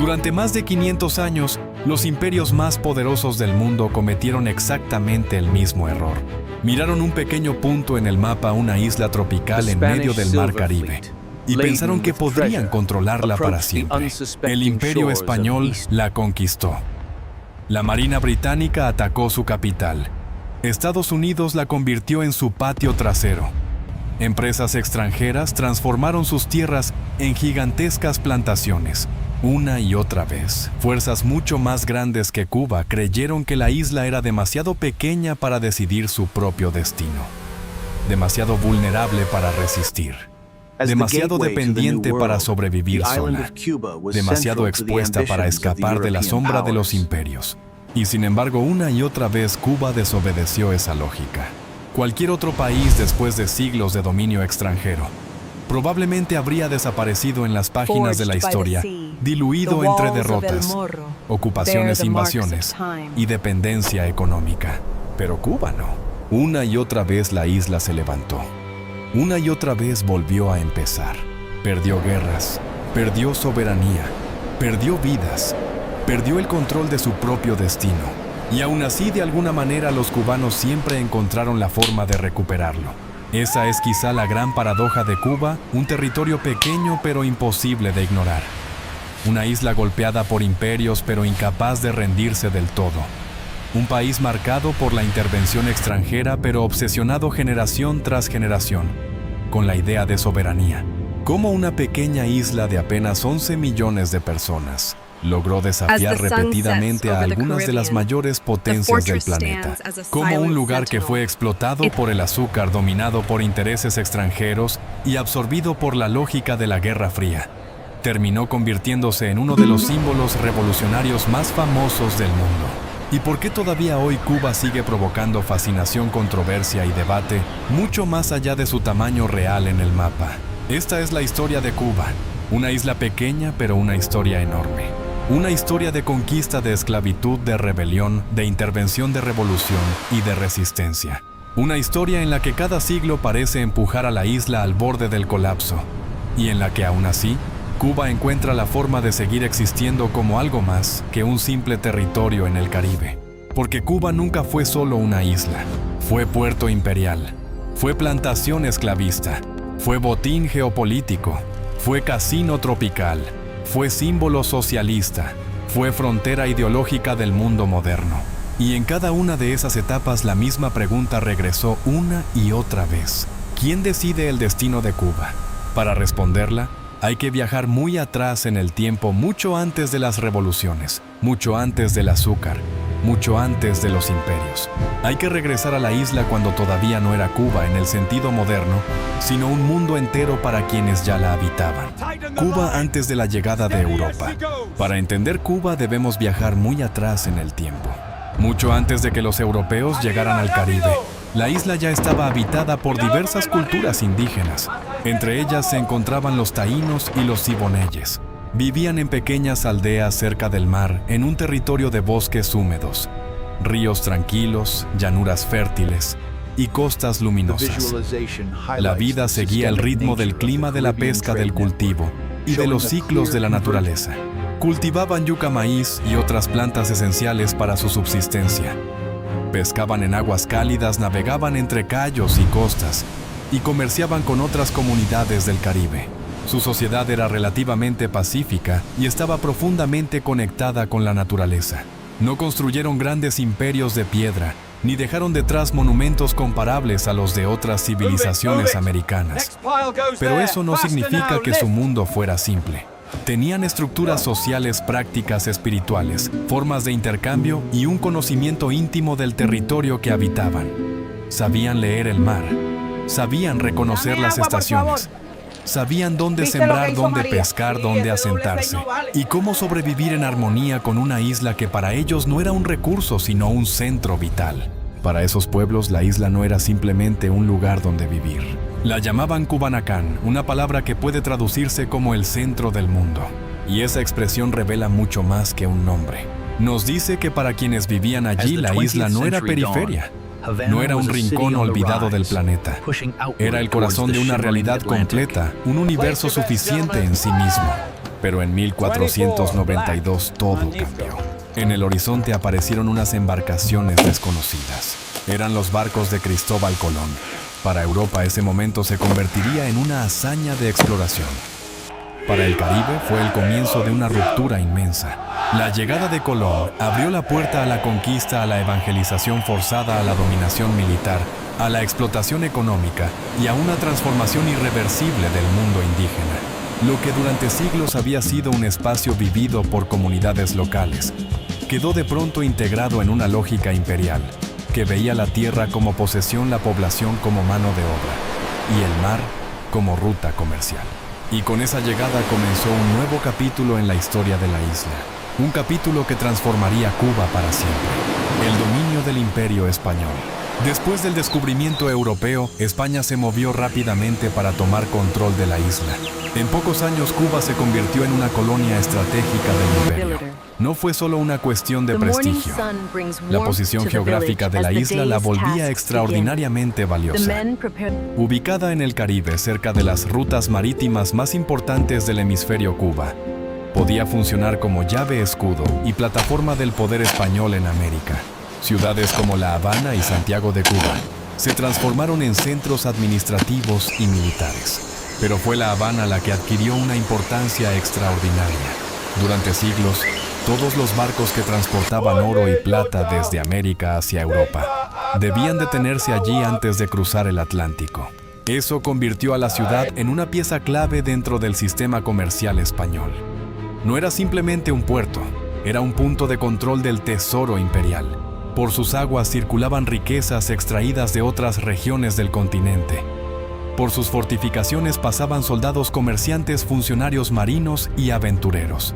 Durante más de 500 años, los imperios más poderosos del mundo cometieron exactamente el mismo error. Miraron un pequeño punto en el mapa, una isla tropical en medio del mar Caribe, y pensaron que podrían controlarla para siempre. El Imperio Español la conquistó. La Marina Británica atacó su capital. Estados Unidos la convirtió en su patio trasero. Empresas extranjeras transformaron sus tierras en gigantescas plantaciones. Una y otra vez, fuerzas mucho más grandes que Cuba creyeron que la isla era demasiado pequeña para decidir su propio destino, demasiado vulnerable para resistir, demasiado dependiente para sobrevivir sola, demasiado expuesta para escapar de la sombra de los imperios. Y sin embargo, una y otra vez Cuba desobedeció esa lógica. Cualquier otro país después de siglos de dominio extranjero probablemente habría desaparecido en las páginas de la historia, diluido entre derrotas, ocupaciones, invasiones y dependencia económica. Pero Cuba no. Una y otra vez la isla se levantó. Una y otra vez volvió a empezar. Perdió guerras, perdió soberanía, perdió vidas, perdió el control de su propio destino. Y aún así, de alguna manera, los cubanos siempre encontraron la forma de recuperarlo. Esa es quizá la gran paradoja de Cuba, un territorio pequeño pero imposible de ignorar. Una isla golpeada por imperios pero incapaz de rendirse del todo. Un país marcado por la intervención extranjera pero obsesionado generación tras generación con la idea de soberanía. Como una pequeña isla de apenas 11 millones de personas logró desafiar repetidamente a algunas de las mayores potencias del planeta. Como un lugar que fue explotado por el azúcar, dominado por intereses extranjeros y absorbido por la lógica de la Guerra Fría, terminó convirtiéndose en uno de los símbolos revolucionarios más famosos del mundo. ¿Y por qué todavía hoy Cuba sigue provocando fascinación, controversia y debate, mucho más allá de su tamaño real en el mapa? Esta es la historia de Cuba, una isla pequeña pero una historia enorme. Una historia de conquista, de esclavitud, de rebelión, de intervención, de revolución y de resistencia. Una historia en la que cada siglo parece empujar a la isla al borde del colapso, y en la que aún así, Cuba encuentra la forma de seguir existiendo como algo más que un simple territorio en el Caribe. Porque Cuba nunca fue solo una isla, fue puerto imperial, fue plantación esclavista, fue botín geopolítico, fue casino tropical, fue símbolo socialista, fue frontera ideológica del mundo moderno. Y en cada una de esas etapas la misma pregunta regresó una y otra vez. ¿Quién decide el destino de Cuba? Para responderla, hay que viajar muy atrás en el tiempo, mucho antes de las revoluciones, mucho antes del azúcar, mucho antes de los imperios. Hay que regresar a la isla cuando todavía no era Cuba en el sentido moderno, sino un mundo entero para quienes ya la habitaban. Cuba antes de la llegada de Europa. Para entender Cuba debemos viajar muy atrás en el tiempo. Mucho antes de que los europeos llegaran al Caribe, la isla ya estaba habitada por diversas culturas indígenas. Entre ellas se encontraban los taínos y los siboneyes. Vivían en pequeñas aldeas cerca del mar, en un territorio de bosques húmedos, ríos tranquilos, llanuras fértiles y costas luminosas. La vida seguía el ritmo del clima, de la pesca, del cultivo y de los ciclos de la naturaleza. Cultivaban yuca, maíz y otras plantas esenciales para su subsistencia. Pescaban en aguas cálidas, navegaban entre cayos y costas y comerciaban con otras comunidades del Caribe. Su sociedad era relativamente pacífica y estaba profundamente conectada con la naturaleza. No construyeron grandes imperios de piedra, ni dejaron detrás monumentos comparables a los de otras civilizaciones americanas. Pero eso no significa que su mundo fuera simple. Tenían estructuras sociales, prácticas espirituales, formas de intercambio y un conocimiento íntimo del territorio que habitaban. Sabían leer el mar, sabían reconocer las estaciones, sabían dónde sembrar, dónde pescar, dónde asentarse y cómo sobrevivir en armonía con una isla que para ellos no era un recurso, sino un centro vital. Para esos pueblos, la isla no era simplemente un lugar donde vivir. La llamaban Cubanacán, una palabra que puede traducirse como el centro del mundo. Y esa expresión revela mucho más que un nombre. Nos dice que para quienes vivían allí, la isla no era periferia. No era un rincón olvidado del planeta. Era el corazón de una realidad completa, un universo suficiente en sí mismo. Pero en 1492 todo cambió. En el horizonte aparecieron unas embarcaciones desconocidas. Eran los barcos de Cristóbal Colón. Para Europa ese momento se convertiría en una hazaña de exploración. Para el Caribe fue el comienzo de una ruptura inmensa. La llegada de Colón abrió la puerta a la conquista, a la evangelización forzada, a la dominación militar, a la explotación económica y a una transformación irreversible del mundo indígena. Lo que durante siglos había sido un espacio vivido por comunidades locales, quedó de pronto integrado en una lógica imperial, que veía la tierra como posesión, la población como mano de obra y el mar como ruta comercial. Y con esa llegada comenzó un nuevo capítulo en la historia de la isla. Un capítulo que transformaría Cuba para siempre. El dominio del Imperio Español. Después del descubrimiento europeo, España se movió rápidamente para tomar control de la isla. En pocos años, Cuba se convirtió en una colonia estratégica del imperio. No fue solo una cuestión de prestigio. La posición geográfica de la isla la volvía extraordinariamente valiosa. Ubicada en el Caribe, cerca de las rutas marítimas más importantes del hemisferio Cuba, podía funcionar como llave escudo y plataforma del poder español en América. Ciudades como La Habana y Santiago de Cuba se transformaron en centros administrativos y militares. Pero fue La Habana la que adquirió una importancia extraordinaria. Durante siglos, todos los barcos que transportaban oro y plata desde América hacia Europa debían detenerse allí antes de cruzar el Atlántico. Eso convirtió a la ciudad en una pieza clave dentro del sistema comercial español. No era simplemente un puerto, era un punto de control del tesoro imperial. Por sus aguas circulaban riquezas extraídas de otras regiones del continente. Por sus fortificaciones pasaban soldados, comerciantes, funcionarios marinos y aventureros.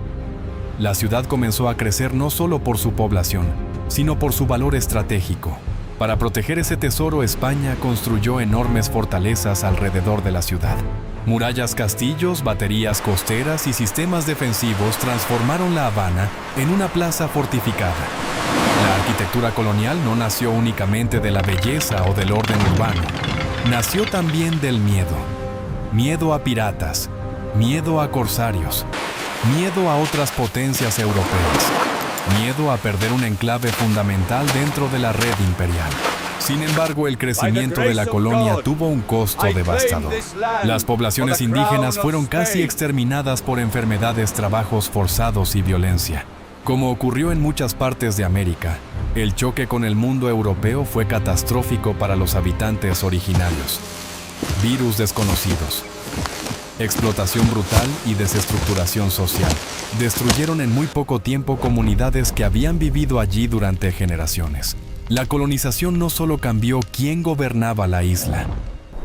La ciudad comenzó a crecer no solo por su población, sino por su valor estratégico. Para proteger ese tesoro, España construyó enormes fortalezas alrededor de la ciudad. Murallas, castillos, baterías costeras y sistemas defensivos transformaron La Habana en una plaza fortificada. La arquitectura colonial no nació únicamente de la belleza o del orden urbano. Nació también del miedo. Miedo a piratas, miedo a corsarios, miedo a otras potencias europeas, miedo a perder un enclave fundamental dentro de la red imperial. Sin embargo, el crecimiento de la colonia tuvo un costo devastador. Las poblaciones indígenas fueron casi exterminadas por enfermedades, trabajos forzados y violencia. Como ocurrió en muchas partes de América, el choque con el mundo europeo fue catastrófico para los habitantes originarios. Virus desconocidos, explotación brutal y desestructuración social destruyeron en muy poco tiempo comunidades que habían vivido allí durante generaciones. La colonización no solo cambió quién gobernaba la isla,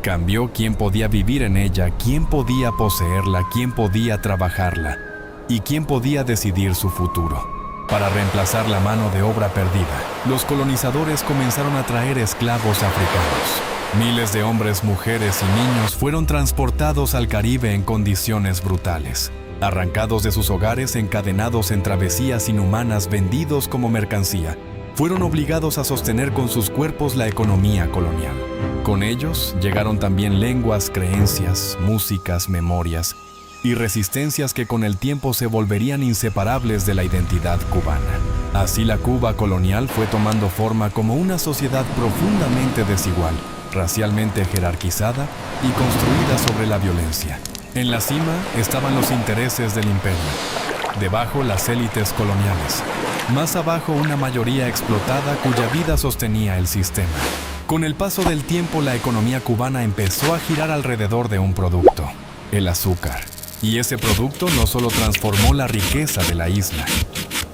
cambió quién podía vivir en ella, quién podía poseerla, quién podía trabajarla y quién podía decidir su futuro. Para reemplazar la mano de obra perdida, los colonizadores comenzaron a traer esclavos africanos. Miles de hombres, mujeres y niños fueron transportados al Caribe en condiciones brutales. Arrancados de sus hogares, encadenados en travesías inhumanas, vendidos como mercancía, fueron obligados a sostener con sus cuerpos la economía colonial. Con ellos llegaron también lenguas, creencias, músicas, memorias y resistencias que con el tiempo se volverían inseparables de la identidad cubana. Así la Cuba colonial fue tomando forma como una sociedad profundamente desigual, racialmente jerarquizada y construida sobre la violencia. En la cima estaban los intereses del imperio, debajo las élites coloniales, más abajo una mayoría explotada cuya vida sostenía el sistema. Con el paso del tiempo, la economía cubana empezó a girar alrededor de un producto, el azúcar. Y ese producto no solo transformó la riqueza de la isla,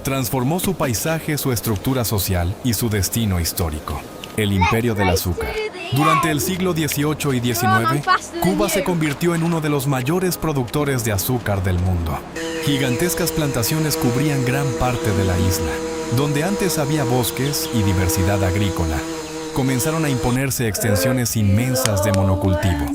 transformó su paisaje, su estructura social y su destino histórico, el imperio del azúcar. Durante el siglo XVIII y XIX, Cuba se convirtió en uno de los mayores productores de azúcar del mundo. Gigantescas plantaciones cubrían gran parte de la isla. Donde antes había bosques y diversidad agrícola, comenzaron a imponerse extensiones inmensas de monocultivo.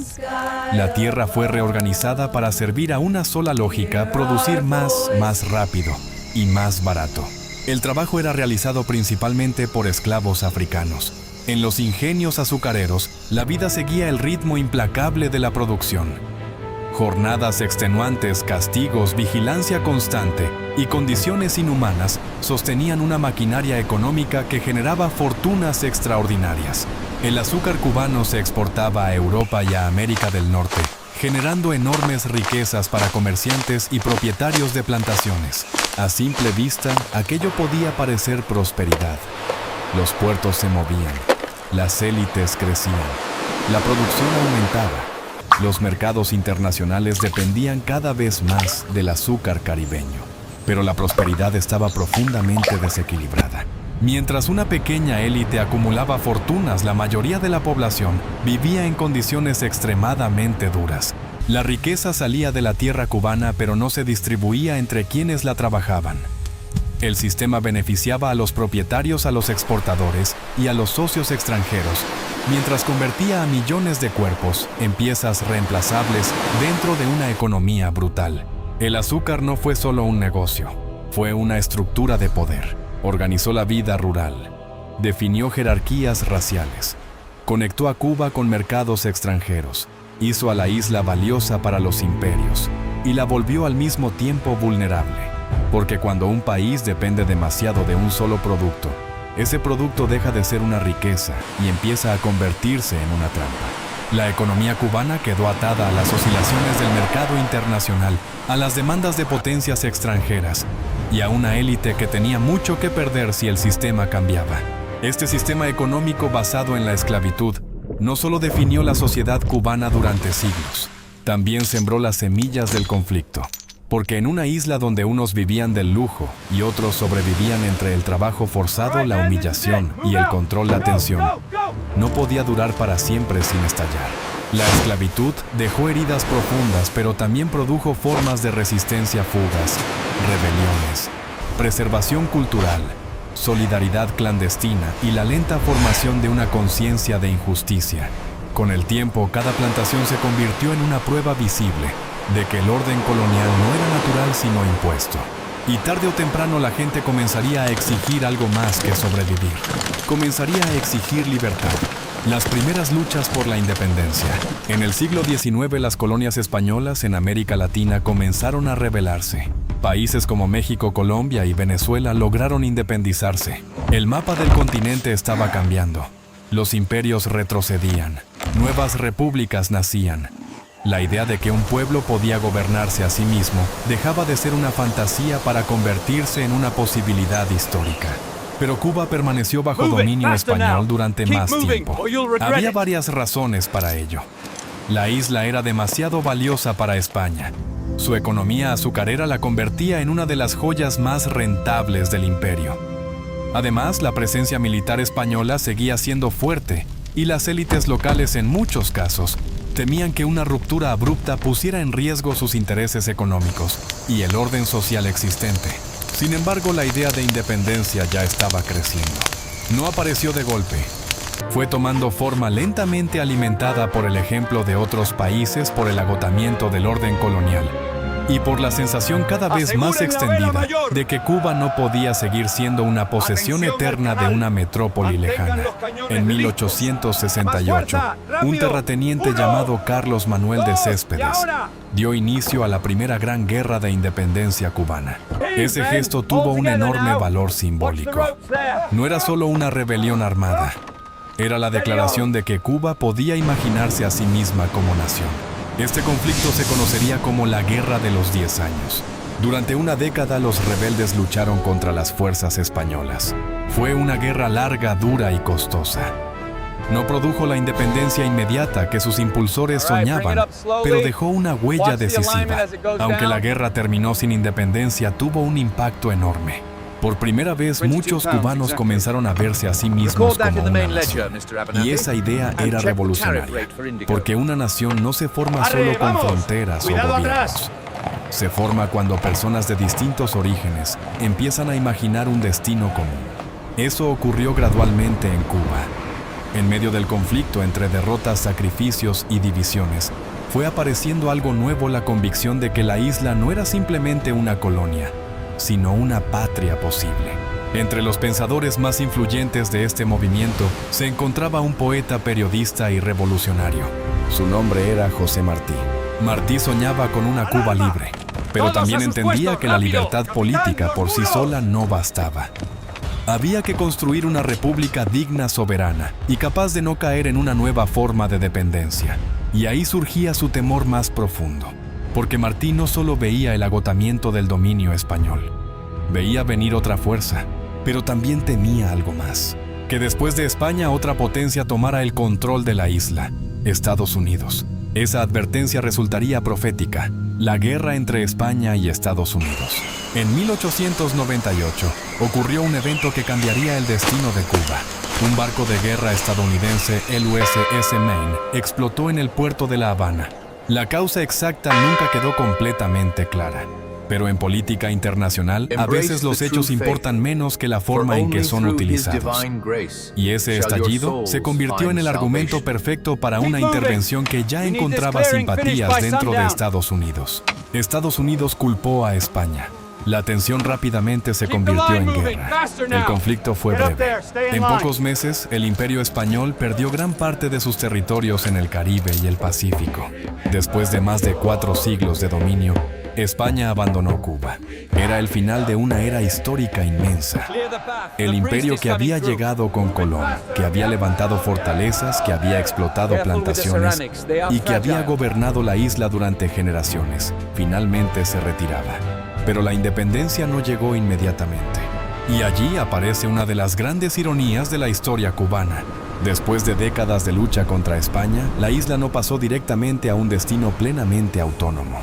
La tierra fue reorganizada para servir a una sola lógica: producir más rápido y más barato. El trabajo era realizado principalmente por esclavos africanos. En los ingenios azucareros, la vida seguía el ritmo implacable de la producción. Jornadas extenuantes, castigos, vigilancia constante y condiciones inhumanas sostenían una maquinaria económica que generaba fortunas extraordinarias. El azúcar cubano se exportaba a Europa y a América del Norte, generando enormes riquezas para comerciantes y propietarios de plantaciones. A simple vista, aquello podía parecer prosperidad. Los puertos se movían, las élites crecían, la producción aumentaba. Los mercados internacionales dependían cada vez más del azúcar caribeño, pero la prosperidad estaba profundamente desequilibrada. Mientras una pequeña élite acumulaba fortunas, la mayoría de la población vivía en condiciones extremadamente duras. La riqueza salía de la tierra cubana, pero no se distribuía entre quienes la trabajaban. El sistema beneficiaba a los propietarios, a los exportadores y a los socios extranjeros, mientras convertía a millones de cuerpos en piezas reemplazables dentro de una economía brutal. El azúcar no fue solo un negocio, fue una estructura de poder. Organizó la vida rural, definió jerarquías raciales, conectó a Cuba con mercados extranjeros, hizo a la isla valiosa para los imperios y la volvió al mismo tiempo vulnerable. Porque cuando un país depende demasiado de un solo producto, ese producto deja de ser una riqueza y empieza a convertirse en una trampa. La economía cubana quedó atada a las oscilaciones del mercado internacional, a las demandas de potencias extranjeras y a una élite que tenía mucho que perder si el sistema cambiaba. Este sistema económico basado en la esclavitud no solo definió la sociedad cubana durante siglos, también sembró las semillas del conflicto. Porque en una isla donde unos vivían del lujo y otros sobrevivían entre el trabajo forzado, la humillación y el control, la tensión no podía durar para siempre sin estallar. La esclavitud dejó heridas profundas, pero también produjo formas de resistencia, fugas, rebeliones, preservación cultural, solidaridad clandestina y la lenta formación de una conciencia de injusticia. Con el tiempo, cada plantación se convirtió en una prueba visible de que el orden colonial no era natural sino impuesto. Y tarde o temprano la gente comenzaría a exigir algo más que sobrevivir. Comenzaría a exigir libertad. Las primeras luchas por la independencia. En el siglo XIX, las colonias españolas en América Latina comenzaron a rebelarse. Países como México, Colombia y Venezuela lograron independizarse. El mapa del continente estaba cambiando. Los imperios retrocedían. Nuevas repúblicas nacían. La idea de que un pueblo podía gobernarse a sí mismo dejaba de ser una fantasía para convertirse en una posibilidad histórica. Pero Cuba permaneció bajo dominio español durante más tiempo. Había varias razones para ello. La isla era demasiado valiosa para España. Su economía azucarera la convertía en una de las joyas más rentables del imperio. Además, la presencia militar española seguía siendo fuerte y las élites locales en muchos casos temían que una ruptura abrupta pusiera en riesgo sus intereses económicos y el orden social existente. Sin embargo, la idea de independencia ya estaba creciendo. No apareció de golpe. Fue tomando forma lentamente, alimentada por el ejemplo de otros países, por el agotamiento del orden colonial y por la sensación cada vez más extendida de que Cuba no podía seguir siendo una posesión eterna de una metrópoli lejana. En 1868, un terrateniente llamado Carlos Manuel de Céspedes dio inicio a la primera gran guerra de independencia cubana. Ese gesto tuvo un enorme valor simbólico. No era solo una rebelión armada, era la declaración de que Cuba podía imaginarse a sí misma como nación. Este conflicto se conocería como la Guerra de los 10 años. Durante una década los rebeldes lucharon contra las fuerzas españolas. Fue una guerra larga, dura y costosa. No produjo la independencia inmediata que sus impulsores soñaban, pero dejó una huella decisiva. Aunque la guerra terminó sin independencia, tuvo un impacto enorme. Por primera vez, muchos cubanos comenzaron a verse a sí mismos como una nación. Y esa idea era revolucionaria, porque una nación no se forma solo con fronteras o gobiernos. Se forma cuando personas de distintos orígenes empiezan a imaginar un destino común. Eso ocurrió gradualmente en Cuba. En medio del conflicto entre derrotas, sacrificios y divisiones, fue apareciendo algo nuevo: la convicción de que la isla no era simplemente una colonia, sino una patria posible. Entre los pensadores más influyentes de este movimiento se encontraba un poeta, periodista y revolucionario. Su nombre era José Martí. Martí soñaba con una Cuba libre, pero también entendía que la libertad política por sí sola no bastaba. Había que construir una república digna, soberana y capaz de no caer en una nueva forma de dependencia. Y ahí surgía su temor más profundo, porque Martí no solo veía el agotamiento del dominio español, veía venir otra fuerza, pero también temía algo más: que después de España otra potencia tomara el control de la isla, Estados Unidos. Esa advertencia resultaría profética: la guerra entre España y Estados Unidos. En 1898 ocurrió un evento que cambiaría el destino de Cuba. Un barco de guerra estadounidense, el USS Maine, explotó en el puerto de La Habana. La causa exacta nunca quedó completamente clara, pero en política internacional a veces los hechos importan menos que la forma en que son utilizados. Y ese estallido se convirtió en el argumento perfecto para una intervención que ya encontraba simpatías dentro de Estados Unidos. Estados Unidos culpó a España. La tensión rápidamente se convirtió en guerra. El conflicto fue breve. En pocos meses, el Imperio Español perdió gran parte de sus territorios en el Caribe y el Pacífico. Después de más de 4 siglos de dominio, España abandonó Cuba. Era el final de una era histórica inmensa. El imperio que había llegado con Colón, que había levantado fortalezas, que había explotado plantaciones y que había gobernado la isla durante generaciones, finalmente se retiraba. Pero la independencia no llegó inmediatamente. Y allí aparece una de las grandes ironías de la historia cubana. Después de décadas de lucha contra España, la isla no pasó directamente a un destino plenamente autónomo.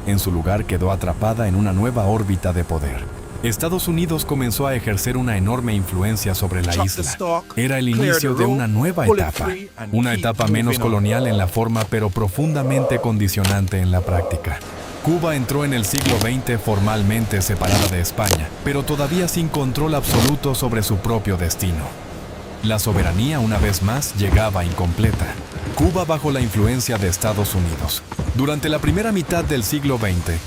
En su lugar quedó atrapada en una nueva órbita de poder. Estados Unidos comenzó a ejercer una enorme influencia sobre la isla. Era el inicio de una nueva etapa menos colonial en la forma, pero profundamente condicionante en la práctica. Cuba entró en el siglo XX formalmente separada de España, pero todavía sin control absoluto sobre su propio destino. La soberanía, una vez más, llegaba incompleta. Cuba bajo la influencia de Estados Unidos. Durante la primera mitad del siglo XX,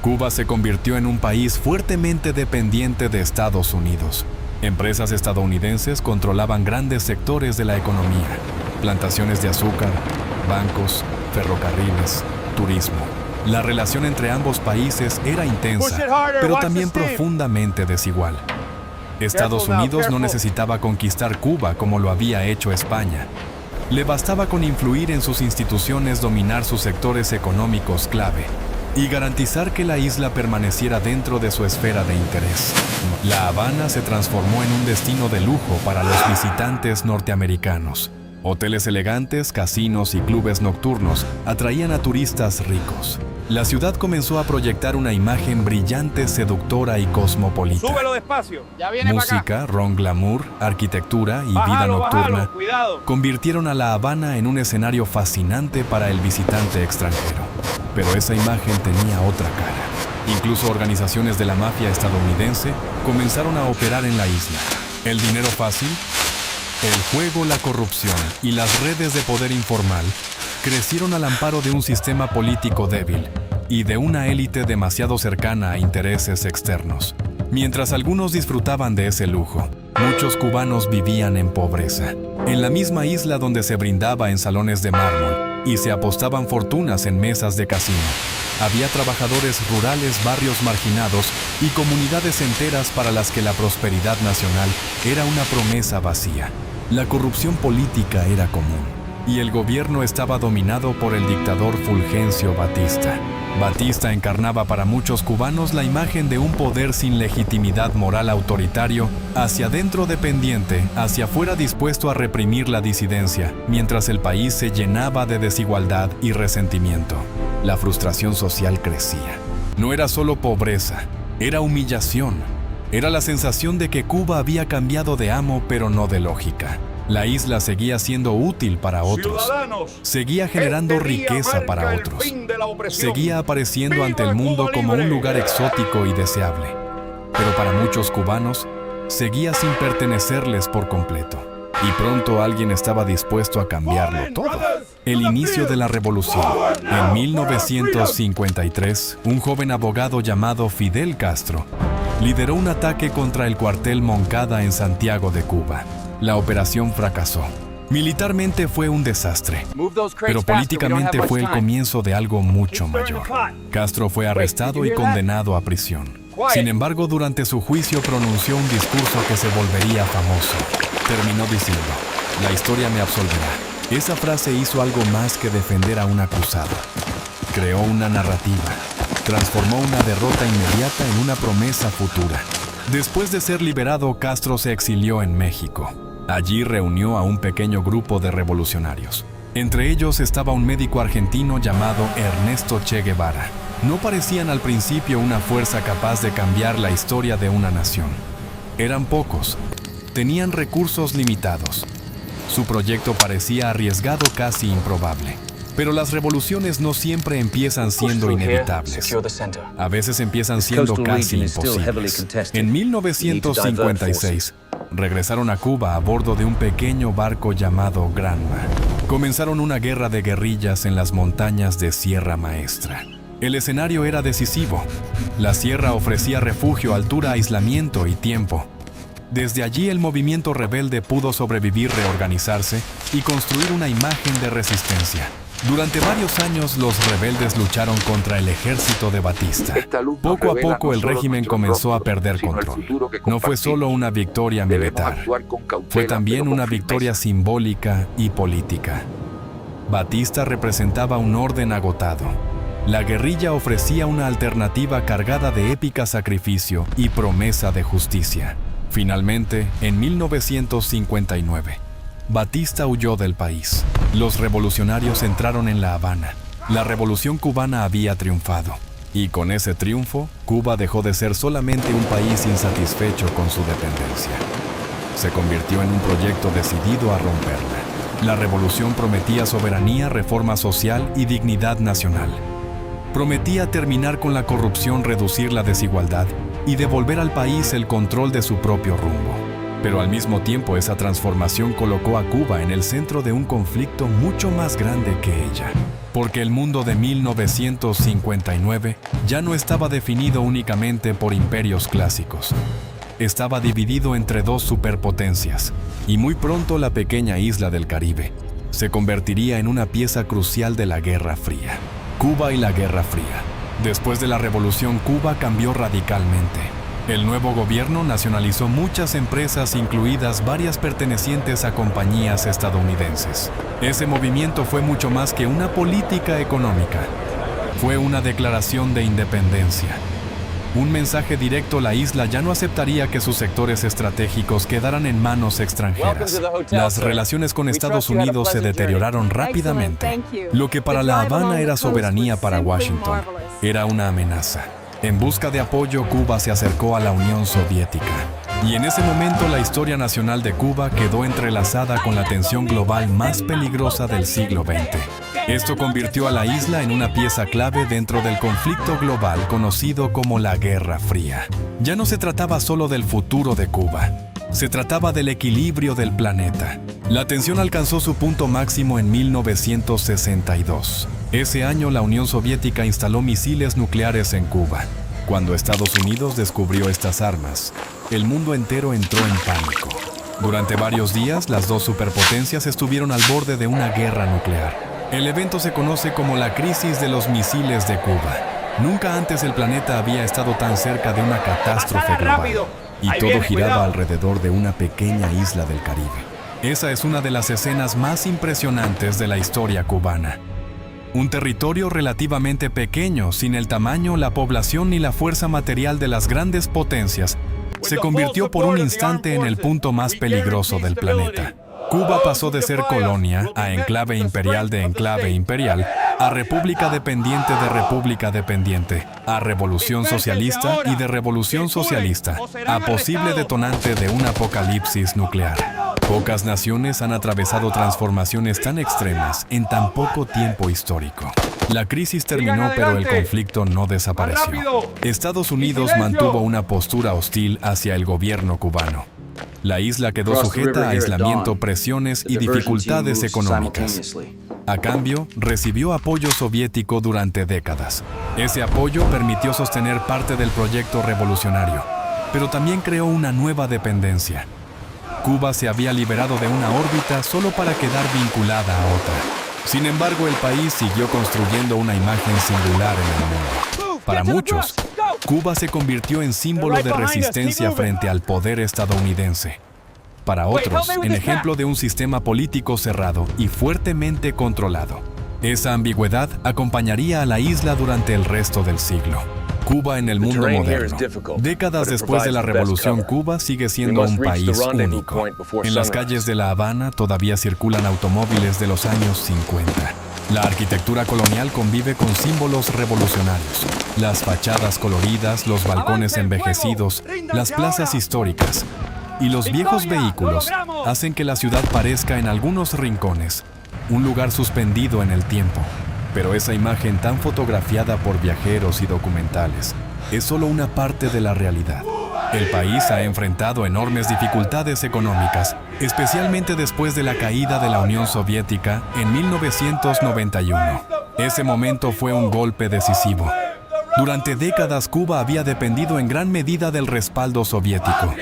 Cuba se convirtió en un país fuertemente dependiente de Estados Unidos. Empresas estadounidenses controlaban grandes sectores de la economía: plantaciones de azúcar, bancos, ferrocarriles, turismo. La relación entre ambos países era intensa, pero también profundamente desigual. Estados Unidos no necesitaba conquistar Cuba como lo había hecho España. Le bastaba con influir en sus instituciones, dominar sus sectores económicos clave y garantizar que la isla permaneciera dentro de su esfera de interés. La Habana se transformó en un destino de lujo para los visitantes norteamericanos. Hoteles elegantes, casinos y clubes nocturnos atraían a turistas ricos. La ciudad comenzó a proyectar una imagen brillante, seductora y cosmopolita. ¡Súbelo despacio! Ya viene Música, ron glamour, arquitectura y vida nocturna convirtieron a La Habana en un escenario fascinante para el visitante extranjero. Pero esa imagen tenía otra cara. Incluso organizaciones de la mafia estadounidense comenzaron a operar en la isla. El dinero fácil, el juego, la corrupción y las redes de poder informal crecieron al amparo de un sistema político débil y de una élite demasiado cercana a intereses externos. Mientras algunos disfrutaban de ese lujo, muchos cubanos vivían en pobreza. En la misma isla donde se brindaba en salones de mármol y se apostaban fortunas en mesas de casino, había trabajadores rurales, barrios marginados y comunidades enteras para las que la prosperidad nacional era una promesa vacía. La corrupción política era común y el gobierno estaba dominado por el dictador Fulgencio Batista. Batista encarnaba para muchos cubanos la imagen de un poder sin legitimidad moral autoritario, hacia adentro dependiente, hacia afuera dispuesto a reprimir la disidencia, mientras el país se llenaba de desigualdad y resentimiento. La frustración social crecía. No era solo pobreza, era humillación. Era la sensación de que Cuba había cambiado de amo, pero no de lógica. La isla seguía siendo útil para otros, seguía generando riqueza para otros, seguía apareciendo ante el mundo como un lugar exótico y deseable. Pero para muchos cubanos, seguía sin pertenecerles por completo. Y pronto alguien estaba dispuesto a cambiarlo todo. El inicio de la revolución. En 1953, un joven abogado llamado Fidel Castro lideró un ataque contra el cuartel Moncada en Santiago de Cuba. La operación fracasó. Militarmente fue un desastre, pero políticamente fue el comienzo de algo mucho mayor. Castro fue arrestado y condenado a prisión. Sin embargo, durante su juicio pronunció un discurso que se volvería famoso. Terminó diciendo: "La historia me absolverá". Esa frase hizo algo más que defender a un acusado. Creó una narrativa. Transformó una derrota inmediata en una promesa futura. Después de ser liberado, Castro se exilió en México. Allí reunió a un pequeño grupo de revolucionarios. Entre ellos estaba un médico argentino llamado Ernesto Che Guevara. No parecían al principio una fuerza capaz de cambiar la historia de una nación. Eran pocos. Tenían recursos limitados. Su proyecto parecía arriesgado, casi improbable. Pero las revoluciones no siempre empiezan siendo inevitables. A veces empiezan siendo casi imposibles. En 1956, regresaron a Cuba a bordo de un pequeño barco llamado Granma. Comenzaron una guerra de guerrillas en las montañas de Sierra Maestra. El escenario era decisivo. La sierra ofrecía refugio, altura, aislamiento y tiempo. Desde allí el movimiento rebelde pudo sobrevivir, reorganizarse y construir una imagen de resistencia. Durante varios años los rebeldes lucharon contra el ejército de Batista. Poco a poco el régimen comenzó a perder control. No fue solo una victoria militar, fue también una victoria simbólica y política. Batista representaba un orden agotado. La guerrilla ofrecía una alternativa cargada de épica sacrificio y promesa de justicia. Finalmente, en 1959, Batista huyó del país. Los revolucionarios entraron en La Habana. La revolución cubana había triunfado. Y con ese triunfo, Cuba dejó de ser solamente un país insatisfecho con su dependencia. Se convirtió en un proyecto decidido a romperla. La revolución prometía soberanía, reforma social y dignidad nacional. Prometía terminar con la corrupción, reducir la desigualdad y devolver al país el control de su propio rumbo. Pero al mismo tiempo esa transformación colocó a Cuba en el centro de un conflicto mucho más grande que ella. Porque el mundo de 1959 ya no estaba definido únicamente por imperios clásicos. Estaba dividido entre dos superpotencias, y muy pronto la pequeña isla del Caribe se convertiría en una pieza crucial de la Guerra Fría. Cuba y la Guerra Fría. Después de la revolución, Cuba cambió radicalmente. El nuevo gobierno nacionalizó muchas empresas, incluidas varias pertenecientes a compañías estadounidenses. Ese movimiento fue mucho más que una política económica. Fue una declaración de independencia. Un mensaje directo: la isla ya no aceptaría que sus sectores estratégicos quedaran en manos extranjeras. Las relaciones con Estados Unidos se deterioraron rápidamente. Lo que para La Habana era soberanía, para Washington era una amenaza. En busca de apoyo, Cuba se acercó a la Unión Soviética. Y en ese momento la historia nacional de Cuba quedó entrelazada con la tensión global más peligrosa del siglo XX. Esto convirtió a la isla en una pieza clave dentro del conflicto global conocido como la Guerra Fría. Ya no se trataba solo del futuro de Cuba, se trataba del equilibrio del planeta. La tensión alcanzó su punto máximo en 1962. Ese año la Unión Soviética instaló misiles nucleares en Cuba. Cuando Estados Unidos descubrió estas armas, el mundo entero entró en pánico. Durante varios días, las dos superpotencias estuvieron al borde de una guerra nuclear. El evento se conoce como la crisis de los misiles de Cuba. Nunca antes el planeta había estado tan cerca de una catástrofe global. Y todo giraba alrededor de una pequeña isla del Caribe. Esa es una de las escenas más impresionantes de la historia cubana. Un territorio relativamente pequeño, sin el tamaño, la población ni la fuerza material de las grandes potencias, se convirtió por un instante en el punto más peligroso del planeta. Cuba pasó de ser colonia a enclave imperial de enclave imperial, a república dependiente de república dependiente, a revolución socialista y de revolución socialista, a posible detonante de un apocalipsis nuclear. Pocas naciones han atravesado transformaciones tan extremas en tan poco tiempo histórico. La crisis terminó, pero el conflicto no desapareció. Estados Unidos mantuvo una postura hostil hacia el gobierno cubano. La isla quedó sujeta a aislamiento, presiones y dificultades económicas. A cambio, recibió apoyo soviético durante décadas. Ese apoyo permitió sostener parte del proyecto revolucionario, pero también creó una nueva dependencia. Cuba se había liberado de una órbita solo para quedar vinculada a otra. Sin embargo, el país siguió construyendo una imagen singular en el mundo. Para muchos, Cuba se convirtió en símbolo de resistencia frente al poder estadounidense. Para otros, en ejemplo de un sistema político cerrado y fuertemente controlado. Esa ambigüedad acompañaría a la isla durante el resto del siglo. Cuba en el mundo moderno. Décadas después de la Revolución, Cuba sigue siendo un país único. En las calles de La Habana todavía circulan automóviles de los años 50. La arquitectura colonial convive con símbolos revolucionarios. Las fachadas coloridas, los balcones envejecidos, las plazas históricas y los viejos vehículos hacen que la ciudad parezca en algunos rincones un lugar suspendido en el tiempo. Pero esa imagen tan fotografiada por viajeros y documentales es solo una parte de la realidad. El país ha enfrentado enormes dificultades económicas, especialmente después de la caída de la Unión Soviética en 1991. Ese momento fue un golpe decisivo. Durante décadas, Cuba había dependido en gran medida del respaldo soviético.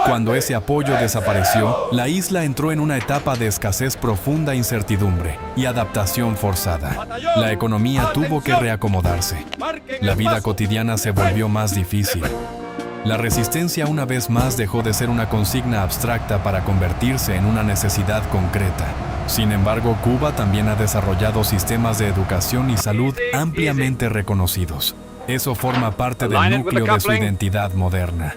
Cuando ese apoyo desapareció, la isla entró en una etapa de escasez profunda, incertidumbre y adaptación forzada. La economía tuvo que reacomodarse. La vida cotidiana se volvió más difícil. La resistencia una vez más dejó de ser una consigna abstracta para convertirse en una necesidad concreta. Sin embargo, Cuba también ha desarrollado sistemas de educación y salud ampliamente reconocidos. Eso forma parte del núcleo de su identidad moderna.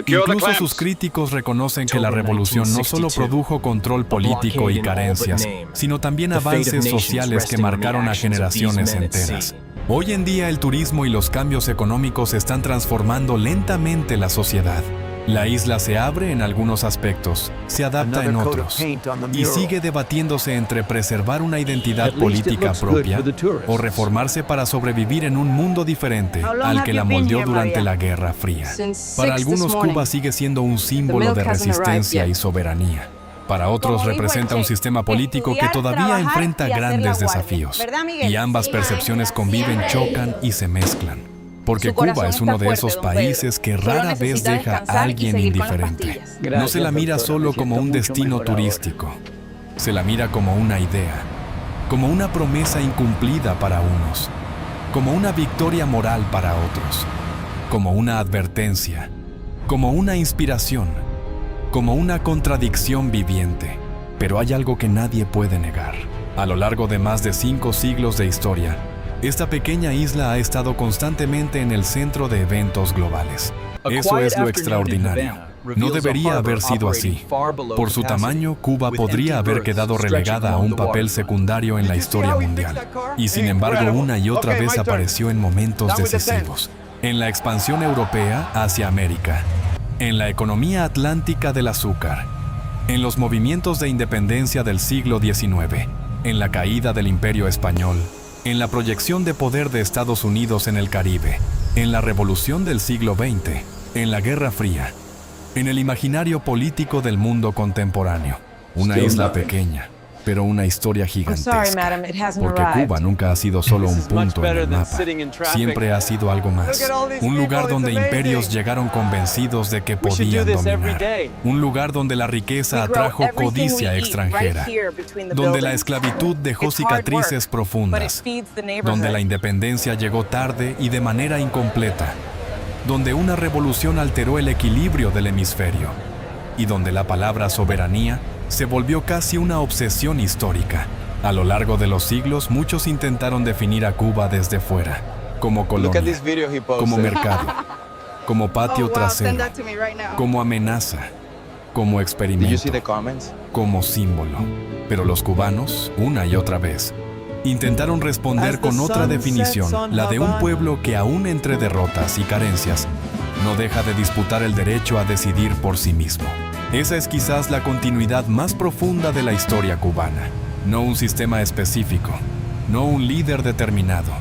Incluso sus críticos reconocen que la revolución no solo produjo control político y carencias, sino también avances sociales que marcaron a generaciones enteras. Hoy en día el turismo y los cambios económicos están transformando lentamente la sociedad. La isla se abre en algunos aspectos, se adapta en otros, y sigue debatiéndose entre preservar una identidad política propia o reformarse para sobrevivir en un mundo diferente al que la moldeó durante la Guerra Fría. Para algunos, Cuba sigue siendo un símbolo de resistencia y soberanía. Para otros, representa un sistema político que todavía enfrenta grandes desafíos, y ambas percepciones conviven, chocan y se mezclan. Porque Cuba es uno de esos países que rara vez deja a alguien indiferente. No se la mira solo como un destino turístico, se la mira como una idea, como una promesa incumplida para unos, como una victoria moral para otros, como una advertencia, como una inspiración, como una contradicción viviente. Pero hay algo que nadie puede negar. A lo largo de más de 5 siglos de historia, esta pequeña isla ha estado constantemente en el centro de eventos globales. Eso es lo extraordinario. No debería haber sido así. Por su tamaño, Cuba podría haber quedado relegada a un papel secundario en la historia mundial. Y sin embargo, una y otra vez apareció en momentos decisivos. En la expansión europea hacia América, en la economía atlántica del azúcar, en los movimientos de independencia del siglo XIX, en la caída del Imperio Español, en la proyección de poder de Estados Unidos en el Caribe, en la revolución del siglo XX, en la Guerra Fría, en el imaginario político del mundo contemporáneo. Una isla pequeña, pero una historia gigantesca. Porque Cuba nunca ha sido solo un punto en el mapa. Siempre ha sido algo más. Un lugar donde imperios llegaron convencidos de que podían dominar. Un lugar donde la riqueza atrajo codicia extranjera. Donde la esclavitud dejó cicatrices profundas. Donde la independencia llegó tarde y de manera incompleta. Donde una revolución alteró el equilibrio del hemisferio. Y donde la palabra soberanía se volvió casi una obsesión histórica. A lo largo de los siglos, muchos intentaron definir a Cuba desde fuera, como colonia, como mercado, como patio trasero, como amenaza, como experimento, como símbolo. Pero los cubanos, una y otra vez, intentaron responder con otra definición, la de un pueblo que aún entre derrotas y carencias, no deja de disputar el derecho a decidir por sí mismo. Esa es quizás la continuidad más profunda de la historia cubana. No un sistema específico, no un líder determinado,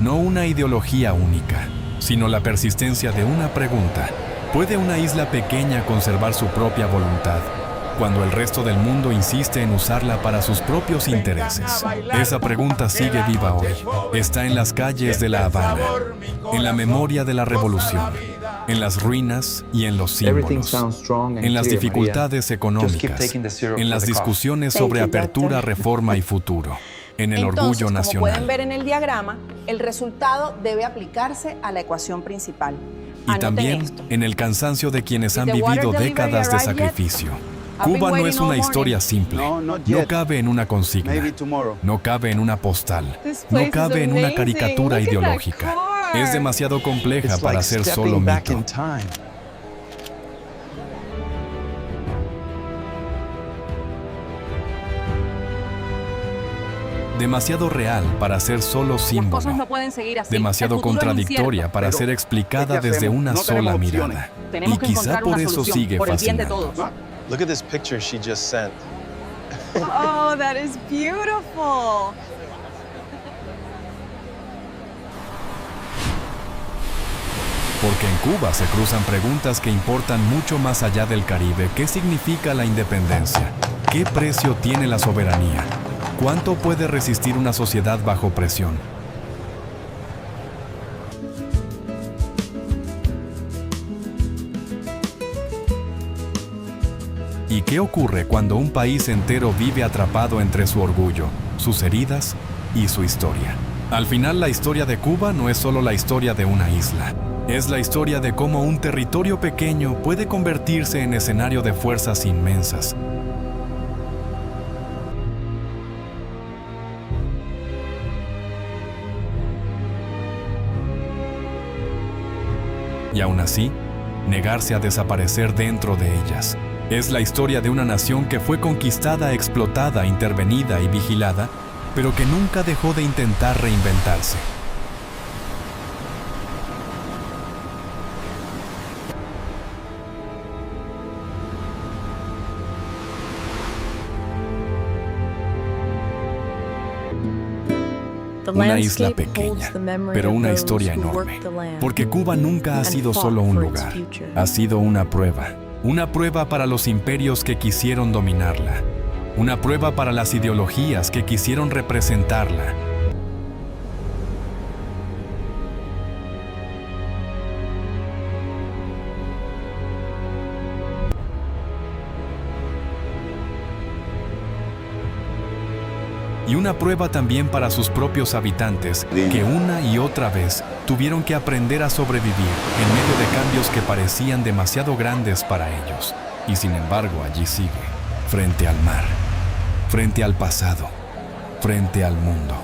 no una ideología única, sino la persistencia de una pregunta. ¿Puede una isla pequeña conservar su propia voluntad cuando el resto del mundo insiste en usarla para sus propios intereses? Esa pregunta sigue viva hoy. Está en las calles de La Habana, en la memoria de la revolución, en las ruinas y en los símbolos, en las dificultades económicas, en las discusiones sobre apertura, reforma y futuro, en el orgullo nacional. Como pueden ver en el diagrama, el resultado debe aplicarse a la ecuación principal. Y también en el cansancio de quienes han vivido décadas de sacrificio. Cuba no es una historia simple. No cabe en una consigna. No cabe en una postal. No cabe en una caricatura ideológica. Es demasiado compleja para ser solo mito. Demasiado real para ser solo símbolo. Las cosas no pueden seguir así. Demasiado contradictoria para ser explicada desde una sola mirada. Y quizá por eso sigue fascinando. Look at this picture she just sent. Oh, that is beautiful. Porque en Cuba se cruzan preguntas que importan mucho más allá del Caribe. ¿Qué significa la independencia? ¿Qué precio tiene la soberanía? ¿Cuánto puede resistir una sociedad bajo presión? ¿Y qué ocurre cuando un país entero vive atrapado entre su orgullo, sus heridas y su historia? Al final, la historia de Cuba no es solo la historia de una isla. Es la historia de cómo un territorio pequeño puede convertirse en escenario de fuerzas inmensas. Y aún así, negarse a desaparecer dentro de ellas. Es la historia de una nación que fue conquistada, explotada, intervenida y vigilada, pero que nunca dejó de intentar reinventarse. Una isla pequeña, pero una historia enorme. Porque Cuba nunca ha sido solo un lugar. Ha sido una prueba. Una prueba para los imperios que quisieron dominarla. Una prueba para las ideologías que quisieron representarla. Y una prueba también para sus propios habitantes, que una y otra vez tuvieron que aprender a sobrevivir en medio de cambios que parecían demasiado grandes para ellos. Y sin embargo, allí sigue, frente al mar, frente al pasado, frente al mundo.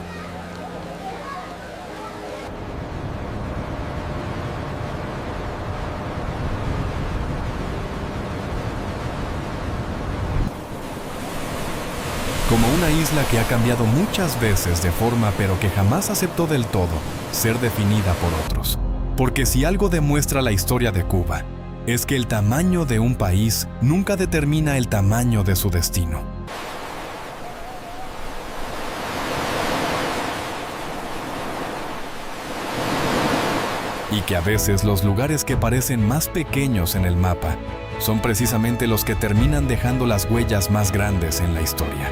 Como una isla que ha cambiado muchas veces de forma pero que jamás aceptó del todo ser definida por otros. Porque si algo demuestra la historia de Cuba, es que el tamaño de un país nunca determina el tamaño de su destino. Y que a veces los lugares que parecen más pequeños en el mapa son precisamente los que terminan dejando las huellas más grandes en la historia.